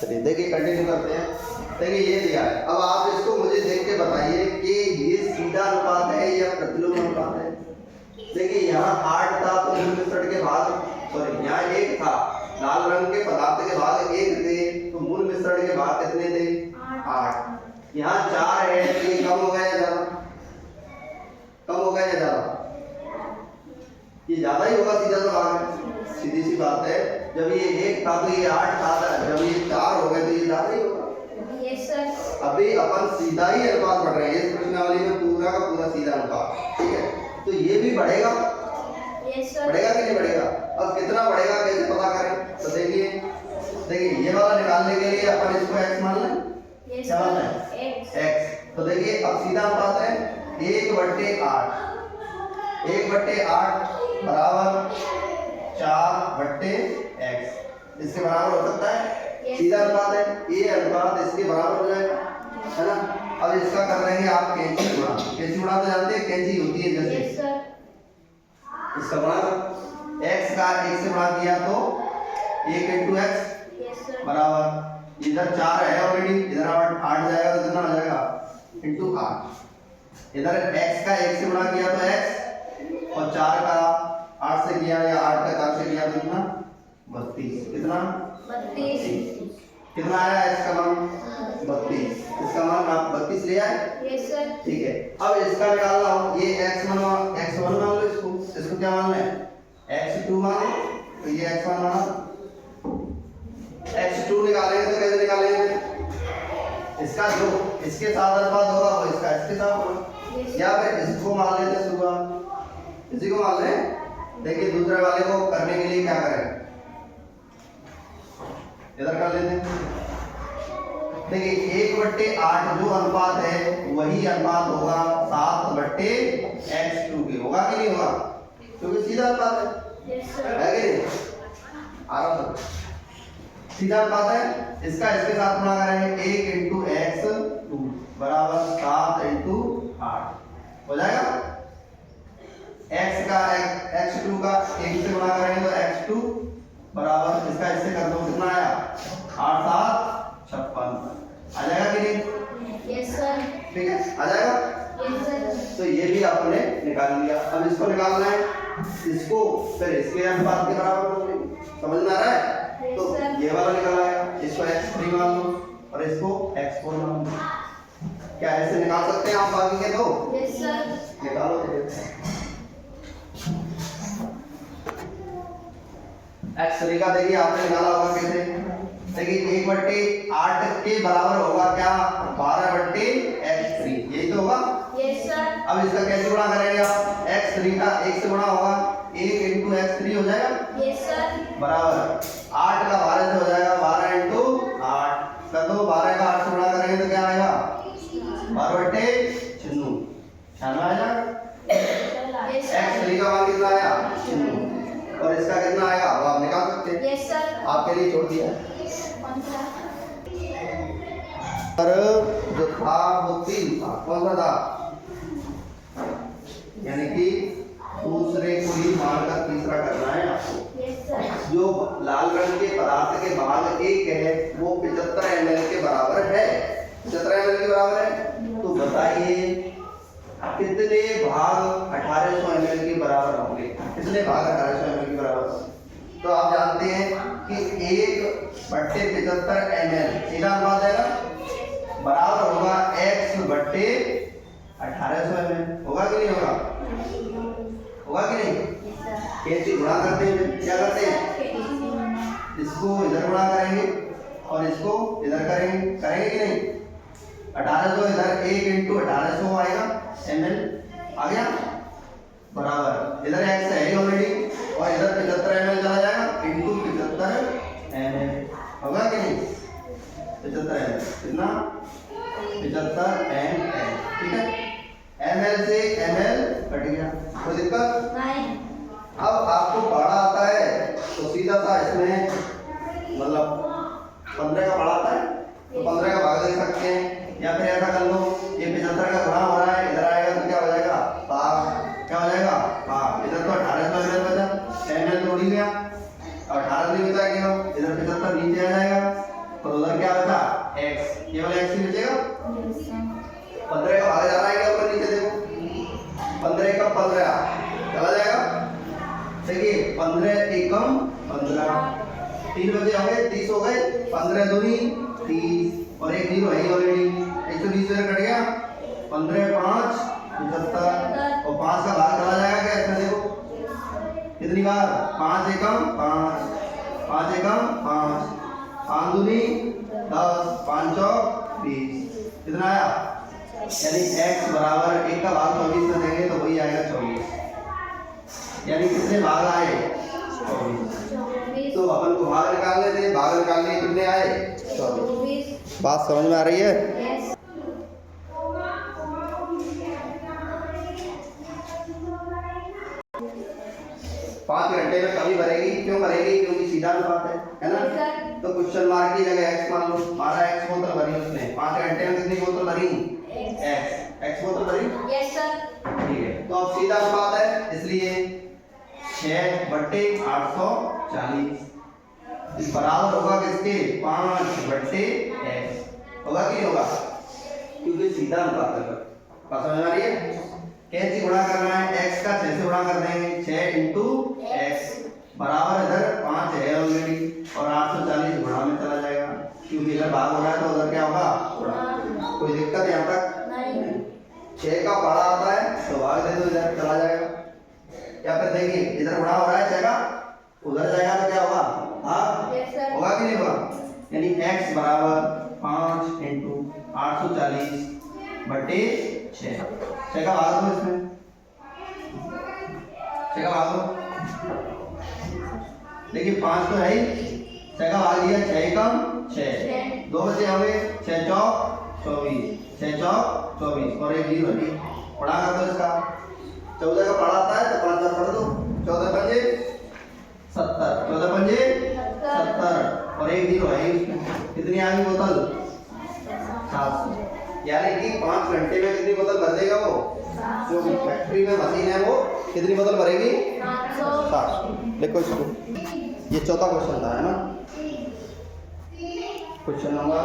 चलिए देखिए कंटिन्यू करते हैं। देखिए ये दिया है, अब आप इसको मुझे देख के बताइए कि ये सीधा अनुपात है या प्रतिलोम अनुपात है। देखिए यहाँ 8 था तो मूल मिश्रण के भाग, सॉरी यहाँ 1 था, लाल रंग के पदार्थ के भाग 1 थे, तो मूल मिश्रण के भाग कितने थे? 8। यहाँ 4 है, तो ये कम हो गया या ज्यादा? कम हो गया या ज्यादा? ये ज्यादा ही होगा, सीधा सा भाग है, सीधी सी बात है। जब ये 1 था तो ये 8 था, जब ये 4 हो गए तो ये ज्यादा ही होगा। Yes sir. अभी अपन सीधा ही अनुपात पढ़ रहे हैं, इस प्रश्नावली में पूरा का पूरा सीधा अनुपात, ठीक है। तो ये भी बढ़ेगा, यस सर। बढ़ेगा कि नहीं बढ़ेगा? अब कितना बढ़ेगा कैसे पता करें? तो देखिए ये वाला निकालने के लिए अपन इसको x मान लें। क्या मान लें? x। तो देखिए अब सीधा अनुपात है 1/8, 1/8 बराबर 4/x, इसके बराबर हो सकता है? सीधा अनुपात है, ये अनुपात इसके बराबर हो जाएगा, है ना। अब इसका कर रहे हैं आप कैंची गुणा। कैंची गुणा तो जानते हैं, कैंची होती है जैसे। Yes sir. इसका गुणा x का 1 से गुणा किया तो 1 × x यस सर। बराबर, इधर 4 है ऑलरेडी, इधर 8 जाएगा तो कितना हो जाएगा? × 8। इधर x का 1 से गुणा किया तो x, और 4 का 8 से किया या 8 का 4 से किया तो कितना? 32। कितना? 32। कितना आया इसका मान? 32। इसका मान आप 32 ले आए? Yes sir. ठीक है। अब इसका निकालना हो, ये x1 मान लो, इसको क्या मान लें? x2 मान लो, तो ये x1 माना, x2 निकालेंगे तो कैसे निकालेंगे? इसका जो इसके साथ अनुपात होगा वो इसका इसके साथ होगा, या फिर इसको मान लेते हैं सुबह, इसी को मान लें। देखिए दूसरे वाले को करने के लिए क्या करें, इधर कर लेते हैं। देखिए 1/8 जो अनुपात है वही अनुपात होगा 7/x2 के, होगा कि नहीं होगा? क्योंकि सीधा अनुपात है, यस सर। है कि नहीं? आराम से सीधा अनुपात है, इसका इसके साथ गुणा करेंगे, 1 × x2 बराबर 7 × 8 हो जाएगा। x का x2 का 1 से गुणा करेंगे तो x2 बराबर, इसका इससे कर दो, कितना आया? 8 7 56 आ जाएगा कि नहीं? Yes sir. ठीक है, आ जाएगा। Yes sir. तो ये भी आपने निकाल लिया। अब इसको निकालना है, इसको फिर इसके अनुपात के बराबर करोगे, समझ में आ रहा है? तो ये वाला निकल आएगा, इसको x3 मान लो और इसको x4 मान लो। क्या ऐसे निकाल सकते हैं आप बाकी के दो? Yes sir. निकालो तो x3 का देखिए आपने निकाला होगा कैसे? देखिए 1/8 के बराबर होगा क्या? 12/x3, यही तो होगा। Yes sir. अब इसका कैसे गुणा करेंगे आप? x3 का 1 से गुणा होगा, 1 × x3 हो जाएगा, यस सर। बराबर 8 का 12 से हो जाएगा, 12 × 8 कर दो, 12 का 8 से गुणा करेंगे तो क्या आएगा? 12/96 आ जाएगा। x3 का मान कितना आया? 96, और इसका कितना आएगा वो आप निकाल सकते हैं। Yes sir. आपके लिए छोड़ दिया। पर जो था वो 3 था, कौन सा था? यानी कि दूसरे को ही मारकर तीसरा करना है आपको। Yes sir. जो लाल रंग के पदार्थ के भाग 1 है वो 75 ml के बराबर है, 75 ml के बराबर है। तो बताइए कितने भाग 1800 ml के बराबर होंगे? कितने भाग 1800 ml के बराबर? तो आप जानते हैं कि 1/75 ml सीधा अनुपात है ना, बराबर होगा x/1800 ml। होगा कि नहीं होगा? होगा कि नहीं? कैसे गुणा करते हैं? क्या करते हैं? इसको इधर गुणा करेंगे और इसको इधर करेंगे, करेंगे कि नहीं? 1800 इधर 1 × 1800 आएगा ml, आ गया, बराबर इधर x है ऑलरेडी और इधर 75 ml चला जाएगा × 75 ml, होगा कि नहीं? 75 ml कितना? 75 ml, ठीक है। ml से ml कट गया, कोई दिक्कत नहीं। अब आपको बड़ा आता है तो सीधा सा इसमें मतलब 15 का बड़ा आता है तो 15 का भाग दे सकते हैं, या फिर ऐसा कर लो, ये 75 का गुणा हो रहा है, इधर आएगा तो क्या हो जाएगा? भाग। क्या हो जाएगा? भाग। इधर तो 1800 ml बचा, ml तो उड़ ही गया, और 1800 नहीं बचा गया, इधर 75 नीचे आ जाएगा, और उधर क्या बचा x, केवल x ही बचेगा। Yes, sir. 15 का भाग जा रहा है क्या ऊपर नीचे देखो, 15 का 15 चला जाएगा। देखिए 15 एकम 15, 3 बचे होंगे 30 हो गए, 15 दूनी 30 और एक जीरो है ऑलरेडी, 120 से कट गया, 15 5 75 और 5 का भाग चला जाएगा क्या इसमें देखो कितनी बार, 5 एकम 5, 5 एकम 5, 5 दूनी 10, 5 चौक 20, कितना आया, यानी x बराबर 1 का भाग 24 में देंगे तो वही आएगा 24, यानी कितने भाग आए 24। तो अपन को भाग निकालने थे, भाग निकालने कितने आए 24। बात समझ में आ रही है? Yes. 5 घंटे में कभी भरेगी, क्यों भरेगी, क्योंकि सीधा अनुपात है ना। तो क्वेश्चन मार्क की जगह x मान लो, 12 x बोतल भरी उसने, 5 घंटे में कितनी बोतल भरी x बोतल भरी। Yes, sir. ठीक है, तो अब सीधा अनुपात है इसलिए 6/840 इस बराबर होगा किसके, 5/x होगा कि नहीं होगा, क्योंकि सीधा अनुपात है। बात समझ में आ रही है? कैसे गुणा करना है, x का 6 से गुणा कर देंगे, 6 इंटू x बराबर इधर 5 है ऑलरेडी और 840 गुणा में चला जाएगा, क्योंकि इधर भाग हो रहा है तो उधर क्या होगा गुणा। कोई दिक्कत यहाँ तक नहीं। 6 का बड़ा आता है तो भाग दे दो, इधर चला जाएगा। या फिर देखिए इधर गुणा हो रहा है 6 का, उधर जाएगा तो क्या होगा भाग, Yes, sir. होगा कि नहीं होगा, यानी x बराबर 5 इंटू 840 बटे 6 का भाग दो इसमें, 6 का भाग दो, देखिए 5 तो है ही, 6 का भाग दिया 6 कम 6, 2 बचे होंगे, 6 चौक 24, 6 चौक 24 और एक जीरो है, पढ़ा कर दो इसका, 14 का पढ़ा आता है तो 5 बार पढ़ दो, 14 पंजे 70, 14 पंजे 70 और एक जीरो है इसमें, कितनी आ गई बोतल 700, यानी कि 5 घंटे में कितनी बोतल भर देगा वो, जो फैक्ट्री में मशीन है वो कितनी बोतल भरेगी 700। लिखो इसको, ये चौथा क्वेश्चन था है ना, क्वेश्चन नंबर